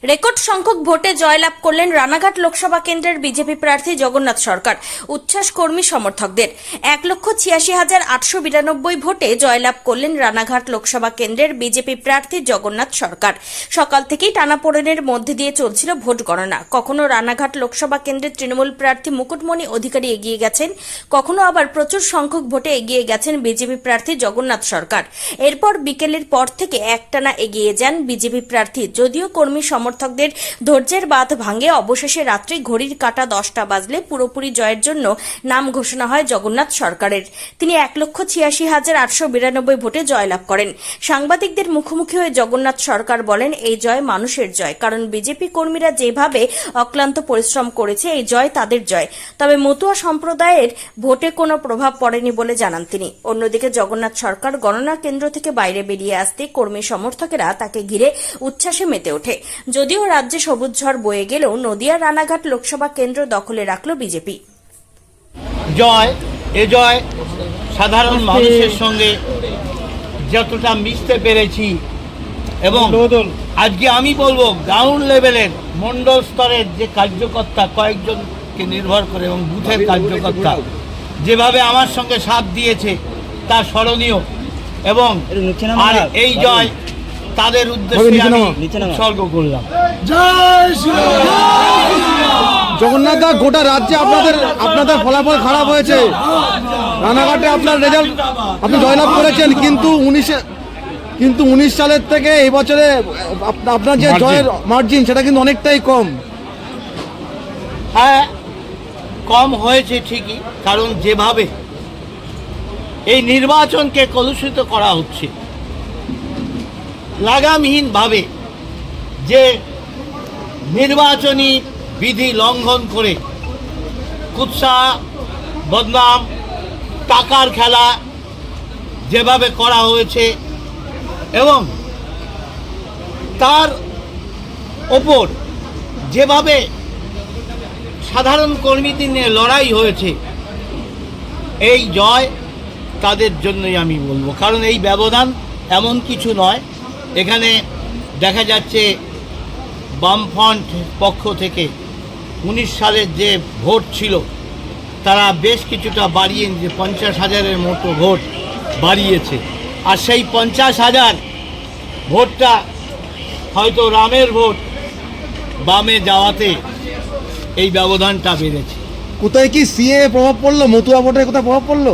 Record সংখ্যক ভোটে জয়লাভ করলেন রানাঘাট লোকসভা কেন্দ্রের বিজেপি প্রার্থী জগন্নাথ সরকার। উচ্ছ্বাস কর্মী সমর্থকদের। 1,86,892 ভোটে জয়লাভ করলেন রানাঘাট লোকসভা কেন্দ্রের বিজেপি প্রার্থী জগন্নাথ সরকার। সকাল থেকেই টানাপোড়েনের মধ্যে দিয়ে চলছিল ভোট গণনা। কখনো রানাঘাট লোকসভা কেন্দ্রের তৃণমূল প্রার্থী মুকুটমণি অধিকারী এগিয়ে গেছেন, কখনো আবার প্রচুর সংখ্যক ভোটে এগিয়ে গেছেন বিজেপি প্রার্থী জগন্নাথ সরকার। এরপর বিকেলের পর থেকে একটানা এগিয়ে যান বিজেপি প্রার্থী। যদিও কর্মী সমর্থকদের ধৈর্যের বাঁধ ভাঙে অবশেষে রাত্রি ঘড়ির কাঁটা 10টা বাজলে পুরোপুরি জয়ের জন্য নাম ঘোষণা হয় জগন্নাথ সরকারের। তিনি 1,86,892 ভোটে জয়লাভ করেন। সাংবাদিকদের মুখোমুখি হয়ে জগন্নাথ সরকার বলেন, এই জয় মানুষের জয়, কারণ বিজেপি কর্মীরা যেভাবে অক্লান্ত পরিশ্রম করেছে এই জয় তাদের জয়। তবে মতুয়া সম্প্রদায়ের ভোটে কোনো প্রভাব পড়েনি বলে জানান তিনি। অন্যদিকে জগন্নাথ সরকার গণনা কেন্দ্র থেকে বাইরে বেরিয়ে আসতে কর্মী সমর্থকেরা তাকে ঘিরে উচ্ছ্বাসে মেতে ওঠে। যদিও রাজ্যে সবুজ ঝড় বয়ে গেলেও নদিয়া রানাঘাট লোকসভা কেন্দ্র দখলে রাখল বিজেপি। এ জয় সাধারণ মানুষের সঙ্গে যতটা মিশতে পেরেছি এবং আজকে আমি বলবো গ্রাউন্ড লেভেলের মন্ডল স্তরের যে কার্যকর্তা কয়েকজনকে নির্ভর করে এবং বুথের কার্যকর্তা যেভাবে আমার সঙ্গে সাথ দিয়েছে তা স্মরণীয় এবং আর এই জয় তাদের উদ্দেশ্যে আমি উৎসর্গ করলাম। জগন্নাথ দা, গোটা রাজ্যে আপনাদের ফলাফল খারাপ হয়েছে। রানাঘাটে আপনার রেজাল্ট আপনি জয়লাভ করেছেন, কিন্তু 19 সালের থেকে এই বছরে আপনার যে জয়ের মার্জিন সেটা কিন্তু অনেকটাই কম। হ্যাঁ, কম হয়েছে ঠিকই, কারণ যেভাবে এই নির্বাচনকে কলুষিত করা হচ্ছে লাগামহীনভাবে, যে নির্বাচনী বিধি লঙ্ঘন করে কুৎসা, বদনাম, টাকার খেলা যেভাবে করা হয়েছে এবং তার ওপর যেভাবে সাধারণ কর্মীদের নিয়ে লড়াই হয়েছে, এই জয় তাদের জন্যই আমি বলবো। কারণ এই ব্যবধান এমন কিছু নয়। এখানে দেখা যাচ্ছে বামফ্রন্ট পক্ষ থেকে 19 সালের যে ভোট ছিল তারা বেশ কিছুটা বাড়িয়ে 50,000-এর মতো ভোট বাড়িয়েছে। আর সেই 50,000 ভোটটা হয়তো রামের ভোট বামে যাওয়াতে এই ব্যবধানটা বেড়েছে। কোথায় কি সিএ প্রভাব পড়লো? মতুয়া ভোটে কোথায় প্রভাব পড়লো?